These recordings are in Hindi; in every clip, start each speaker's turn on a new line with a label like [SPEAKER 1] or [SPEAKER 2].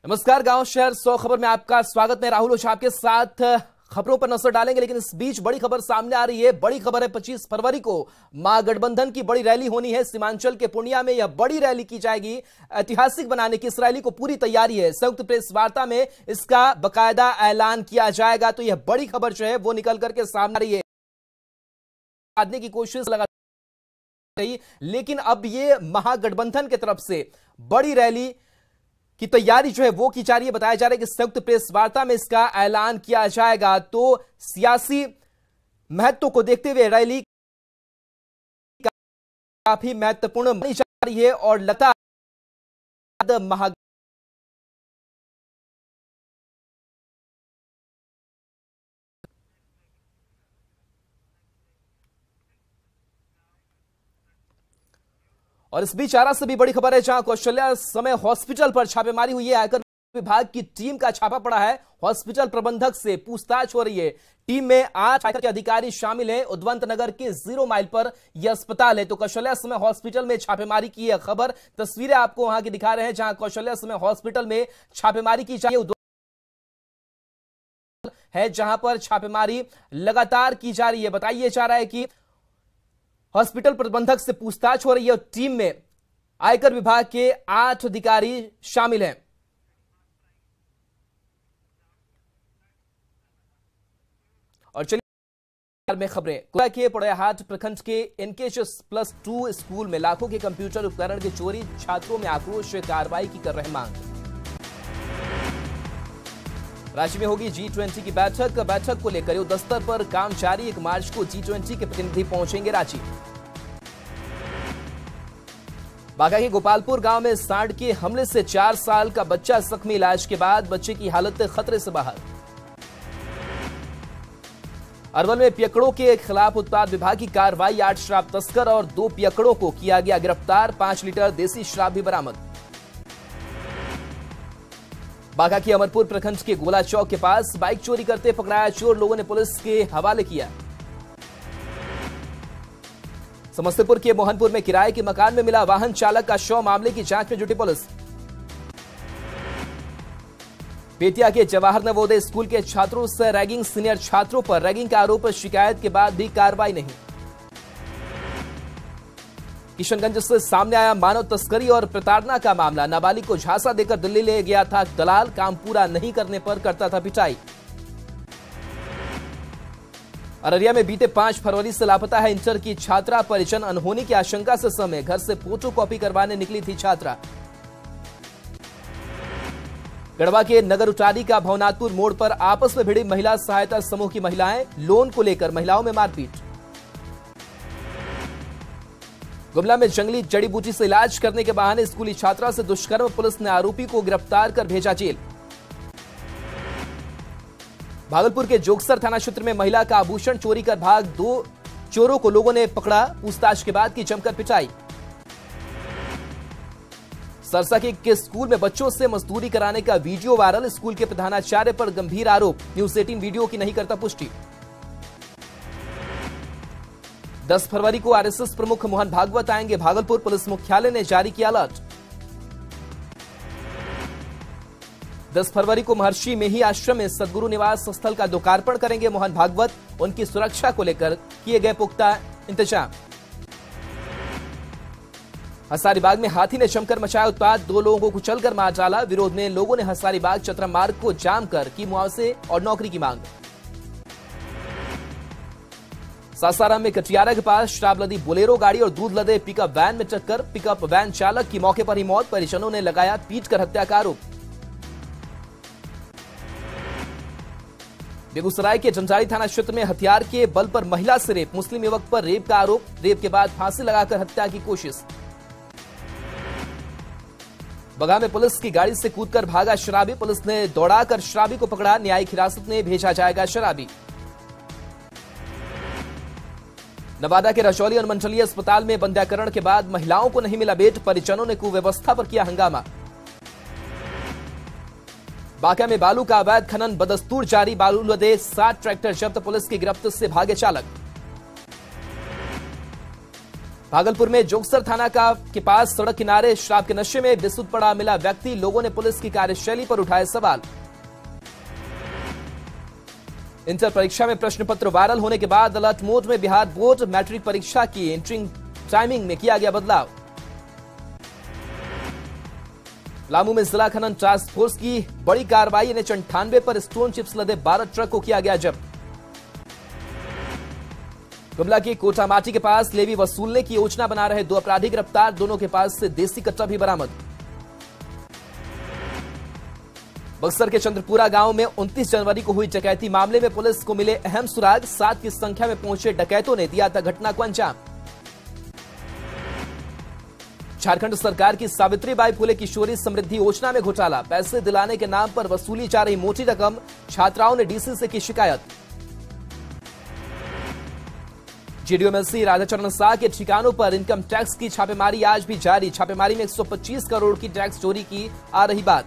[SPEAKER 1] नमस्कार, गांव शहर 100 खबर में आपका स्वागत। मैं राहुल ओझा आपके साथ खबरों पर नजर डालेंगे, लेकिन इस बीच बड़ी खबर सामने आ रही है। बड़ी खबर है, 25 फरवरी को महागठबंधन की बड़ी रैली होनी है। सीमांचल के पूर्णिया में यह बड़ी रैली की जाएगी। ऐतिहासिक बनाने की इस रैली को पूरी तैयारी है। संयुक्त प्रेस वार्ता में इसका बकायदा ऐलान किया जाएगा। तो यह बड़ी खबर जो है वो निकल करके सामने आ रही है। आदमी की कोशिश लगा रही, लेकिन अब ये महागठबंधन की तरफ से बड़ी रैली की तैयारी जो है वो की जा रही है। बताया जा रहा है कि संयुक्त प्रेस वार्ता में इसका ऐलान किया जाएगा। तो सियासी महत्व को देखते हुए रैली काफी महत्वपूर्ण मानी जा रही है और लगातार और इस बीच आरा से भी बड़ी खबर है, जहां कौशल्या समय हॉस्पिटल पर छापेमारी हुई है। आयकर विभाग की टीम का छापा पड़ा है। हॉस्पिटल प्रबंधक से पूछताछ हो रही है। टीम में 8 आयकर के अधिकारी शामिल हैं। उद्वंत नगर के 0 माइल पर यह अस्पताल है। तो कौशल्या समय हॉस्पिटल में छापेमारी की है खबर। तस्वीरें आपको वहां की दिखा रहे हैं, जहां कौशल्या समय हॉस्पिटल में छापेमारी की जाए है, जहां पर छापेमारी लगातार की जा रही है। बताइए जा रहा है कि हॉस्पिटल प्रबंधक से पूछताछ हो रही है और टीम में आयकर विभाग के 8 अधिकारी शामिल हैं। और चलिए में खबरें। कोटा के पोड़ैयाहाट प्रखंड के NKHS+2 स्कूल में लाखों के कंप्यूटर उपकरण की चोरी, छात्रों में आक्रोश, कार्रवाई की कर रहे मांग। राज्य में होगी G20 की बैठक को लेकर युद्ध स्तर पर काम जारी। 1 मार्च को G20 के प्रतिनिधि पहुंचेंगे रांची। बांका के गोपालपुर गांव में सांड के हमले से 4 साल का बच्चा जख्मी, इलाज के बाद बच्चे की हालत खतरे से बाहर। अरवल में पियकड़ों के खिलाफ उत्पाद विभाग की कार्रवाई। 8 शराब तस्कर और 2 पियकड़ों को किया गया गिरफ्तार। 5 लीटर देसी शराब भी बरामद। बांका के अमरपुर प्रखंड के गोला चौक के पास बाइक चोरी करते पकड़ाया चोर, लोगों ने पुलिस के हवाले किया। समस्तीपुर के मोहनपुर में किराए के मकान में मिला वाहन चालक का शव, मामले की जांच में जुटी पुलिस। बेतिया के जवाहर नवोदय स्कूल के छात्रों से रैगिंग, सीनियर छात्रों पर रैगिंग का आरोप, शिकायत के बाद भी कार्रवाई नहीं। किशनगंज से सामने आया मानव तस्करी और प्रताड़ना का मामला। नाबालिग को झांसा देकर दिल्ली ले गया था दलाल, काम पूरा नहीं करने पर करता था पिटाई। अररिया में बीते 5 फरवरी से लापता है इंटर की छात्रा, परिजन अनहोनी की आशंका से समय घर से फोटोकॉपी करवाने निकली थी छात्रा। गढ़वा के नगर उटारी का भवनाथपुर मोड़ पर आपस में भिड़ी महिला सहायता समूह की महिलाएं, लोन को लेकर महिलाओं में मारपीट। गुमला में जंगली जड़ी बूटी से इलाज करने के बहाने स्कूली छात्रा से दुष्कर्म, पुलिस ने आरोपी को गिरफ्तार कर भेजा जेल। भागलपुर के जोगसर थाना क्षेत्र में महिला का आभूषण चोरी कर भाग 2 चोरों को लोगों ने पकड़ा, पूछताछ के बाद की जमकर पिटाई। सरसा के स्कूल में बच्चों से मजदूरी कराने का वीडियो वायरल, स्कूल के प्रधानाचार्य पर गंभीर आरोप, न्यूज 18 वीडियो की नहीं करता पुष्टि। 10 फरवरी को RSS प्रमुख मोहन भागवत आएंगे भागलपुर, पुलिस मुख्यालय ने जारी किया अलर्ट। 10 फरवरी को महर्षि मेही आश्रम में सदगुरु निवास स्थल का लोकार्पण करेंगे मोहन भागवत, उनकी सुरक्षा को लेकर किए गए पुख्ता इंतजाम। हजारीबाग में हाथी ने जमकर मचाया उत्पात, 2 लोगों को कुचलकर मार डाला। विरोध में लोगों ने हजारीबाग चतरा मार्ग को जाम कर की मुआवजे और नौकरी की मांग। सासाराम में कटियारा के पास शराब लदी बोलेरो गाड़ी और दूध लदे पिकअप वैन में टक्कर, पिकअप वैन चालक की मौके पर ही मौत, परिजनों ने लगाया पीट कर हत्या का आरोप। बेगूसराय के जंजारी थाना क्षेत्र में हथियार के बल पर महिला से रेप, मुस्लिम युवक पर रेप का आरोप, रेप के बाद फांसी लगाकर हत्या की कोशिश। बगहा में पुलिस की गाड़ी से कूदकर भागा शराबी, पुलिस ने दौड़ाकर शराबी को पकड़ा, न्यायिक हिरासत में भेजा जाएगा शराबी। नवादा के रजौली अनुमंडलीय अस्पताल में बंध्याकरण के बाद महिलाओं को नहीं मिला बेड, परिजनों ने कुव्यवस्था पर किया हंगामा। बांका में बालू का अवैध खनन बदस्तूर जारी, बालू लदे 60 ट्रैक्टर जब्त, पुलिस की गिरफ्त से भागे चालक। भागलपुर में जोगसर थाना के पास सड़क किनारे शराब के नशे में बेसुध पड़ा मिला व्यक्ति, लोगों ने पुलिस की कार्यशैली पर उठाए सवाल। इंटर परीक्षा में प्रश्न पत्र वायरल होने के बाद अलर्ट मोड में बिहार बोर्ड, मैट्रिक परीक्षा की एंट्रिंग टाइमिंग में किया गया बदलाव। पलामू में जिला खनन टास्क फोर्स की बड़ी कार्रवाई, NH98 पर स्टोन चिप्स लदे 12 ट्रक को किया गया जब्त। गुमला की कोटामाटी के पास लेवी वसूलने की योजना बना रहे 2 अपराधी गिरफ्तार, दोनों के पास से देसी कट्टा भी बरामद। बक्सर के चंद्रपुरा गांव में 29 जनवरी को हुई डकैती मामले में पुलिस को मिले अहम सुराग, 7 की संख्या में पहुंचे डकैतों ने दिया था घटना को अंजाम। झारखंड सरकार की सावित्रीबाई फुले किशोरी समृद्धि योजना में घोटाला, पैसे दिलाने के नाम पर वसूली जा रही मोटी रकम, छात्राओं ने डीसी से की शिकायत। GDMLC राधाचरण शाह के ठिकानों पर इनकम टैक्स की छापेमारी आज भी जारी, छापेमारी में 125 करोड़ की टैक्स चोरी की आ रही बात।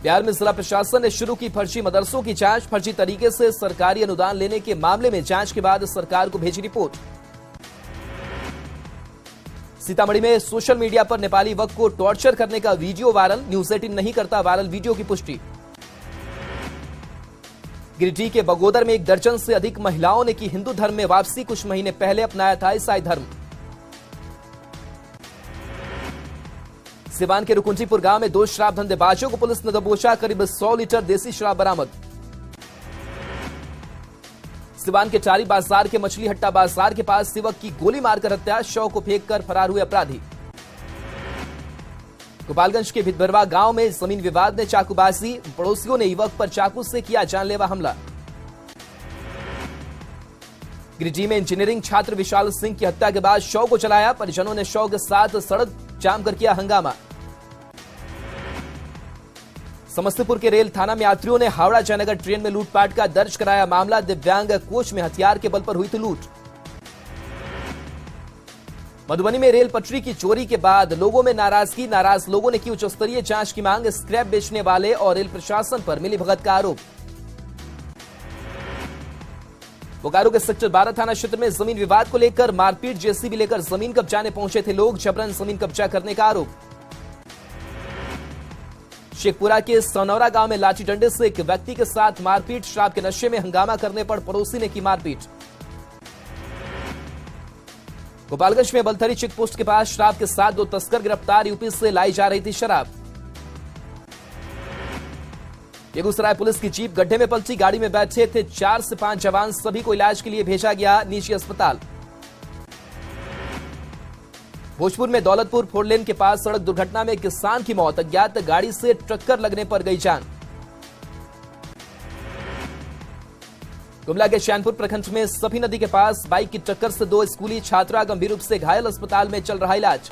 [SPEAKER 1] बिहार में जिला प्रशासन ने शुरू की फर्जी मदरसों की जांच, फर्जी तरीके से सरकारी अनुदान लेने के मामले में जांच के बाद सरकार को भेजी रिपोर्ट। सीतामढ़ी में सोशल मीडिया पर नेपाली वक्त को टॉर्चर करने का वीडियो वायरल, न्यूज 18 नहीं करता वायरल वीडियो की पुष्टि। गिरिडीह के बगोदर में 1 दर्जन से अधिक महिलाओं ने की हिंदू धर्म में वापसी, कुछ महीने पहले अपनाया था ईसाई धर्म। सिवान के रुकुंजीपुर गांव में 2 शराब धंधेबाजों को पुलिस ने दबोचा, करीब 100 लीटर देसी शराब बरामद। सिवान के टारी बाजार के मछली हट्टा बाजार के पास युवक की गोली मारकर हत्या, शव को फेंककर फरार हुए अपराधी। गोपालगंज के भिदभरवा गांव में जमीन विवाद ने चाकूबाजी, पड़ोसियों ने युवक पर चाकू से किया जानलेवा हमला। गिरिडीह में इंजीनियरिंग छात्र विशाल सिंह की हत्या के बाद शव को जलाया, परिजनों ने शव के साथ सड़क जाम कर किया हंगामा। समस्तीपुर के रेल थाना में यात्रियों ने हावड़ा जयनगर ट्रेन में लूटपाट का दर्ज कराया मामला, दिव्यांग कोच में हथियार के बल पर हुई थी लूट। मधुबनी में रेल पटरी की चोरी के बाद लोगों में नाराजगी, नाराज लोगों ने की उच्च स्तरीय जांच की मांग, स्क्रैप बेचने वाले और रेल प्रशासन पर मिलीभगत का आरोप। बोकारो के सेक्टर 12 थाना क्षेत्र में जमीन विवाद को लेकर मारपीट, जेसीबी लेकर जमीन कब्जाने पहुंचे थे लोग, जबरन जमीन कब्जा करने का आरोप। शेखपुरा के सोनौरा गांव में लाठी डंडे से एक व्यक्ति के साथ मारपीट, शराब के नशे में हंगामा करने पर पड़ोसी ने की मारपीट। गोपालगंज में बलथरी चेक पोस्ट के पास शराब के साथ 2 तस्कर गिरफ्तार, यूपी से लाई जा रही थी शराब। बेगूसराय पुलिस की जीप गड्ढे में पलटी, गाड़ी में बैठे थे 4 से 5 जवान, सभी को इलाज के लिए भेजा गया निजी अस्पताल। भोजपुर में दौलतपुर 4 लेन के पास सड़क दुर्घटना में किसान की मौत, अज्ञात गाड़ी से टक्कर लगने पर गई जान। गुमला के चैनपुर प्रखंड में सभी नदी के पास बाइक की टक्कर से 2 स्कूली छात्रा गंभीर रूप से घायल, अस्पताल में चल रहा इलाज।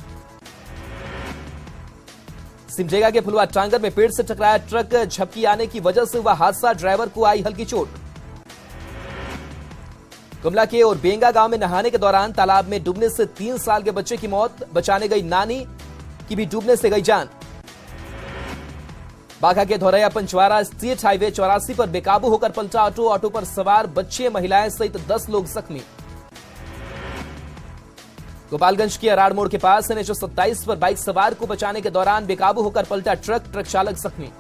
[SPEAKER 1] सिमडेगा के फुलवा टांगर में पेड़ से टकराया ट्रक, झपकी आने की वजह से हुआ हादसा, ड्राइवर को आई हल्की चोट। गुमला के और बेंगा गांव में नहाने के दौरान तालाब में डूबने से 3 साल के बच्चे की मौत, बचाने गई नानी की भी डूबने से गई जान। बाघा के धौरैया पंचवारा स्टेट हाईवे 84 पर बेकाबू होकर पलटा ऑटो, ऑटो पर सवार बच्चे, महिलाएं सहित 10 लोग जख्मी। गोपालगंज के अराड़ मोड़ के पास NH27 पर बाइक सवार को बचाने के दौरान बेकाबू होकर पलटा ट्रक, ट्रक चालक जख्मी।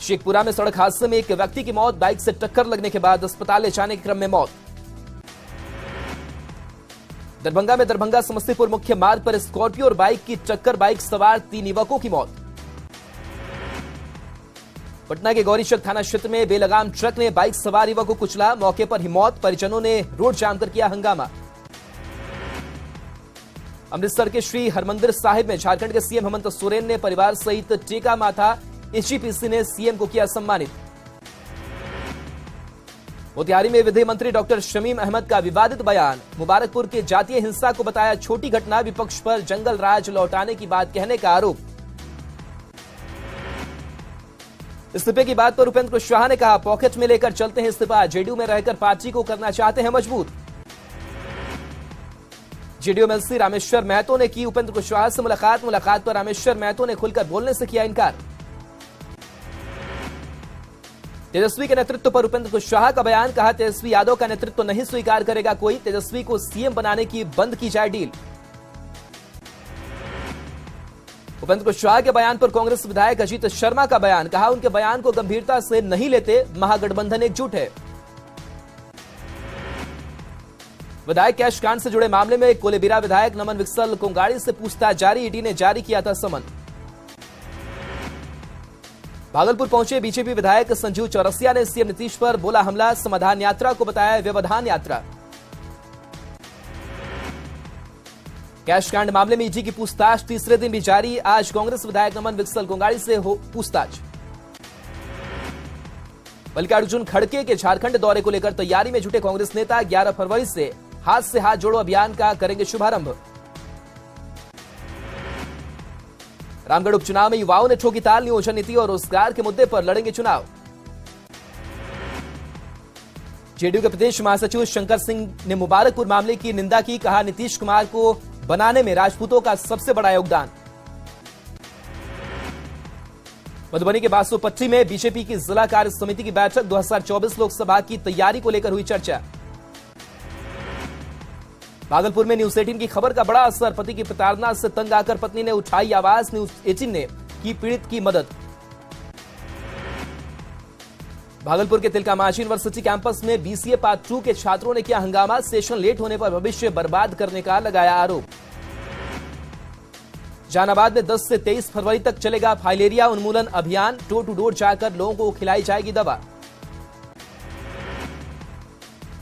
[SPEAKER 1] शेखपुरा में सड़क हादसे में एक व्यक्ति की मौत, बाइक से टक्कर लगने के बाद अस्पताल ले जाने के क्रम में मौत। दरभंगा में दरभंगा समस्तीपुर मुख्य मार्ग पर स्कॉर्पियो और बाइक की टक्कर, बाइक सवार 3 युवकों की मौत। पटना के गौरीचक थाना क्षेत्र में बेलगाम ट्रक ने बाइक सवार युवक को कुचला, मौके पर ही मौत, परिजनों ने रोड जाम कर किया हंगामा। अमृतसर के श्री हरमंदिर साहिब में झारखंड के सीएम हेमंत सोरेन ने परिवार सहित टेका माथा, एसजीपीसी ने सीएम को किया सम्मानित। मोतिहारी में विधि मंत्री डॉक्टर शमीम अहमद का विवादित बयान, मुबारकपुर के जातीय हिंसा को बताया छोटी घटना, विपक्ष पर जंगल राज लौटाने की बात कहने का आरोप। इस्तीफे की बात पर उपेंद्र कुशवाहा ने कहा, पॉकेट में लेकर चलते हैं इस्तीफा, जेडीयू में रहकर पार्टी को करना चाहते हैं मजबूत। जेडीयू-एमएलसी रामेश्वर महतो ने की उपेंद्र कुशवाहा से मुलाकात पर रामेश्वर महतो ने खुलकर बोलने से किया इनकार। तेजस्वी के नेतृत्व पर उपेंद्र कुशवाहा का बयान, कहा तेजस्वी यादव का नेतृत्व नहीं स्वीकार करेगा कोई, तेजस्वी को सीएम बनाने की बंद की जाए डील। उपेंद्र कुशवाहा के बयान पर कांग्रेस विधायक अजीत शर्मा का बयान, कहा उनके बयान को गंभीरता से नहीं लेते, महागठबंधन एकजुट है। विधायक कैश कांड से जुड़े मामले में कोलेबिरा विधायक नमन विक्सल कोंगाड़ी से पूछताछ जारी, ईडी ने जारी किया था समन। भागलपुर पहुंचे बीजेपी विधायक संजीव चौरसिया ने सीएम नीतीश पर बोला हमला, समाधान यात्रा को बताया व्यवधान यात्रा। कैश कांड मामले में ईडी की पूछताछ तीसरे दिन भी जारी, आज कांग्रेस विधायक नमन विक्सल कोंगाड़ी से हो पूछताछ। मल्लिकार्जुन खड़गे के झारखंड दौरे को लेकर तैयारी में जुटे कांग्रेस नेता, 11 फरवरी से हाथ जोड़ो अभियान का करेंगे शुभारंभ। रामगढ़ उपचुनाव में युवाओं ने ठोकी ताल, नियोजन नीति और रोजगार के मुद्दे पर लड़ेंगे चुनाव। जेडीयू के प्रदेश महासचिव शंकर सिंह ने मुबारकपुर मामले की निंदा की, कहा नीतीश कुमार को बनाने में राजपूतों का सबसे बड़ा योगदान। मधुबनी के बासोपट्टी में बीजेपी की जिला कार्य समिति की बैठक, 2024 लोकसभा की तैयारी को लेकर हुई चर्चा। भागलपुर में न्यूज 18 की खबर का बड़ा असर, पति की प्रताड़ना से तंग आकर पत्नी ने उठाई आवाज, न्यूज 18 ने की पीड़ित की मदद। भागलपुर के तिलकामांझी यूनिवर्सिटी कैंपस में बीसीए पार्ट 2 के छात्रों ने किया हंगामा, सेशन लेट होने पर भविष्य बर्बाद करने का लगाया आरोप। जहानाबाद में 10 से 23 फरवरी तक चलेगा फाइलेरिया उन्मूलन अभियान, डोर टू डोर जाकर लोगों को खिलाई जाएगी दवा।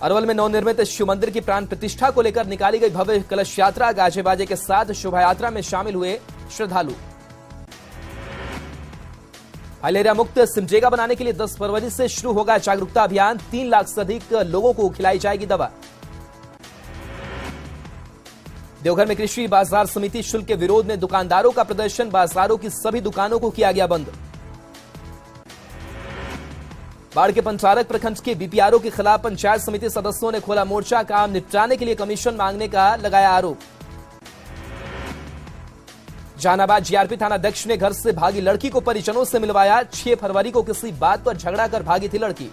[SPEAKER 1] अरवल में नवनिर्मित शिव मंदिर की प्राण प्रतिष्ठा को लेकर निकाली गई भव्य कलश यात्रा, गाजे बाजे के साथ शोभा यात्रा में शामिल हुए श्रद्धालु। फाइलेरिया मुक्त सिमडेगा बनाने के लिए 10 फरवरी से शुरू होगा जागरूकता अभियान, 3 लाख से अधिक लोगों को खिलाई जाएगी दवा। देवघर में कृषि बाजार समिति शुल्क के विरोध में दुकानदारों का प्रदर्शन, बाजारों की सभी दुकानों को किया गया बंद। बाढ़ के पंचारक प्रखंड के बीपीआरओ के खिलाफ पंचायत समिति सदस्यों ने खोला मोर्चा, काम निपटाने के लिए कमीशन मांगने का लगाया आरोप। जहानाबाद जीआरपी थानाध्यक्ष ने घर से भागी लड़की को परिजनों से मिलवाया, 6 फरवरी को किसी बात पर झगड़ा कर भागी थी लड़की।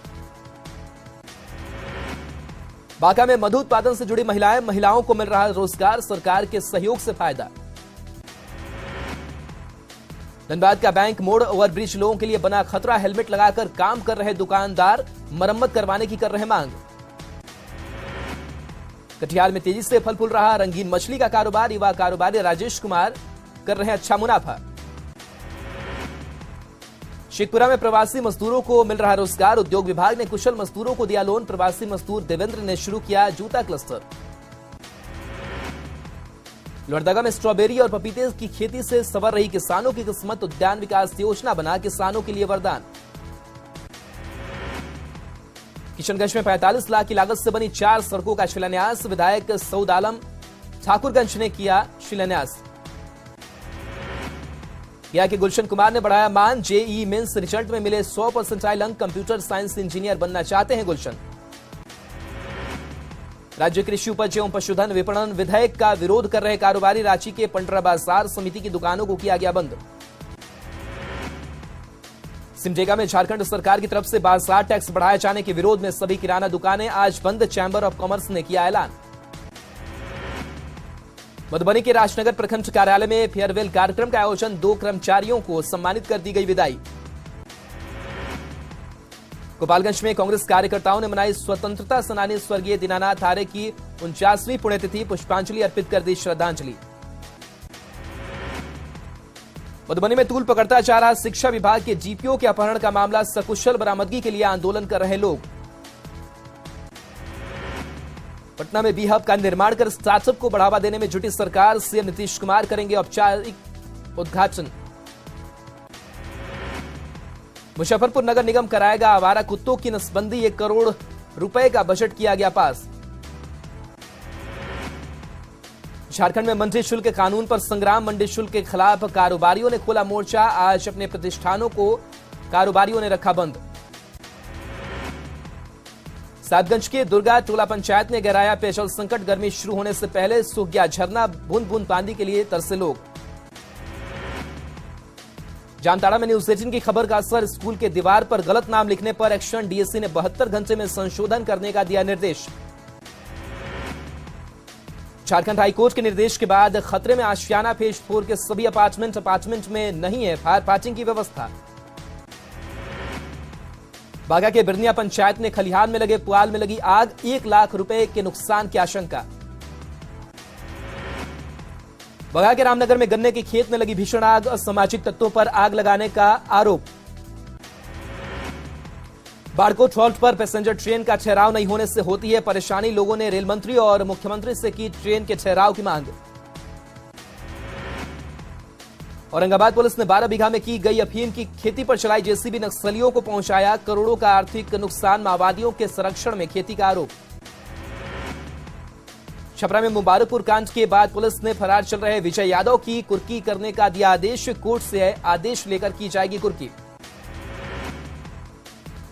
[SPEAKER 1] बांका में मधु उत्पादन से जुड़ी महिलाओं को मिल रहा रोजगार, सरकार के सहयोग से फायदा। धनबाद का बैंक मोड़ ओवरब्रिज लोगों के लिए बना खतरा, हेलमेट लगाकर काम कर रहे दुकानदार मरम्मत करवाने की कर रहे मांग। कटिहार में तेजी से फल फूल रहा रंगीन मछली का कारोबार, युवा कारोबारी राजेश कुमार कर रहे अच्छा मुनाफा। शेखपुरा में प्रवासी मजदूरों को मिल रहा रोजगार, उद्योग विभाग ने कुशल मजदूरों को दिया लोन, प्रवासी मजदूर देवेंद्र ने शुरू किया जूता क्लस्टर। लोहरदगा में स्ट्रॉबेरी और पपीते की खेती से संवर रही किसानों की किस्मत, उद्यान विकास योजना बना किसानों के लिए वरदान। किशनगंज में 45 लाख की लागत से बनी 4 सड़कों का शिलान्यास, विधायक सऊद आलम ठाकुरगंज ने किया शिलान्यास। गया के गुलशन कुमार ने बढ़ाया मान, जेईई मेंस रिजल्ट में मिले 100% अंक, कंप्यूटर साइंस इंजीनियर बनना चाहते हैं गुलशन। राज्य कृषि उपज एवं पशुधन विपणन विधेयक का विरोध कर रहे कारोबारी, रांची के पंडरा बाजार समिति की दुकानों को किया गया बंद। सिमडेगा में झारखंड सरकार की तरफ से बाजार टैक्स बढ़ाए जाने के विरोध में सभी किराना दुकानें आज बंद, चैंबर ऑफ कॉमर्स ने किया ऐलान। मधुबनी के राजनगर प्रखंड कार्यालय में फेयरवेल कार्यक्रम का आयोजन, 2 कर्मचारियों को सम्मानित कर दी गई विदाई। गोपालगंज में कांग्रेस कार्यकर्ताओं ने मनाई स्वतंत्रता सेनानी स्वर्गीय दीनानाथ आर्य की 49वीं पुण्यतिथि, पुष्पांजलि अर्पित कर दी श्रद्धांजलि। मधुबनी में तूल पकड़ता जा रहा शिक्षा विभाग के जीपीओ के अपहरण का मामला, सकुशल बरामदगी के लिए आंदोलन कर रहे लोग। पटना में बी हब का निर्माण कर स्टार्टअप को बढ़ावा देने में जुटी सरकार, सीएम नीतीश कुमार करेंगे औपचारिक उद्घाटन। मुजफ्फरपुर नगर निगम कराएगा आवारा कुत्तों की नसबंदी, 1 करोड़ रुपए का बजट किया गया पास। झारखंड में मंडी शुल्क कानून पर संग्राम, मंडी शुल्क के खिलाफ कारोबारियों ने खोला मोर्चा, आज अपने प्रतिष्ठानों को कारोबारियों ने रखा बंद। साहिबगंज के दुर्गा टोला पंचायत ने गहराया पेयजल संकट, गर्मी शुरू होने से पहले सूख गया झरना, बूंद बूंद पानी के लिए तरसे लोग। जामताड़ा में न्यूज 18 की खबर का असर, स्कूल के दीवार पर गलत नाम लिखने पर एक्शन, डीएससी ने 72 घंटे में संशोधन करने का दिया निर्देश। झारखंड हाईकोर्ट के निर्देश के बाद खतरे में आशियाना फेज 4 के सभी अपार्टमेंट में नहीं है फायर फाइटिंग की व्यवस्था। बागा के बिरनिया पंचायत में खलिहान में लगे पुआल में लगी आग, 1 लाख रुपए के नुकसान की आशंका। बागा के रामनगर में गन्ने के खेत में लगी भीषण आग, असामाजिक तत्वों पर आग लगाने का आरोप। बारकोट हॉल्ट पर पैसेंजर ट्रेन का ठहराव नहीं होने से होती है परेशानी, लोगों ने रेल मंत्री और मुख्यमंत्री से की ट्रेन के ठहराव की मांग। औरंगाबाद पुलिस ने 12 बीघा में की गई अफीम की खेती पर चलाई जेसीबी, नक्सलियों को पहुंचाया करोड़ों का आर्थिक नुकसान, माओवादियों के संरक्षण में खेती का आरोप। छपरा में मुबारकपुर कांड के बाद पुलिस ने फरार चल रहे विजय यादव की कुर्की करने का दिया आदेश, कोर्ट से आदेश लेकर की जाएगी कुर्की।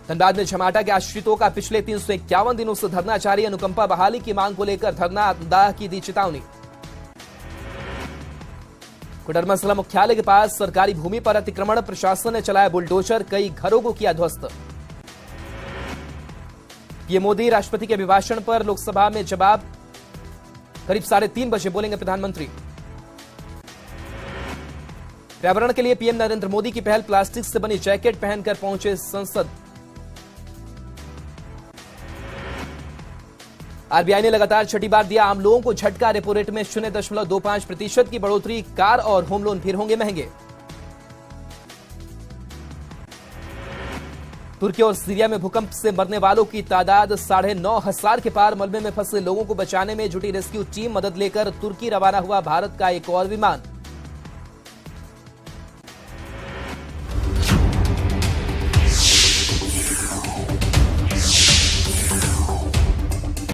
[SPEAKER 1] धनबाद में झमाटा के आश्रितों का पिछले 351 दिनों से धरना जारी, अनुकंपा बहाली की मांग को लेकर धरना दाह की दी चेतावनी। कोडरमा जिला मुख्यालय के पास सरकारी भूमि पर अतिक्रमण, प्रशासन ने चलाया बुलडोजर, कई घरों को किया ध्वस्त। पीएम मोदी राष्ट्रपति के अभिभाषण पर लोकसभा में जवाब, करीब 3:30 बजे बोलेंगे प्रधानमंत्री। पर्यावरण के लिए पीएम नरेंद्र मोदी की पहल, प्लास्टिक से बनी जैकेट पहनकर पहुंचे संसद। आरबीआई ने लगातार छठी बार दिया आम लोगों को झटका, रेपो रेट में 0.25% की बढ़ोतरी, कार और होम लोन फिर होंगे महंगे। तुर्की और सीरिया में भूकंप से मरने वालों की तादाद 9,500 के पार, मलबे में फंसे लोगों को बचाने में जुटी रेस्क्यू टीम, मदद लेकर तुर्की रवाना हुआ भारत का एक और विमान।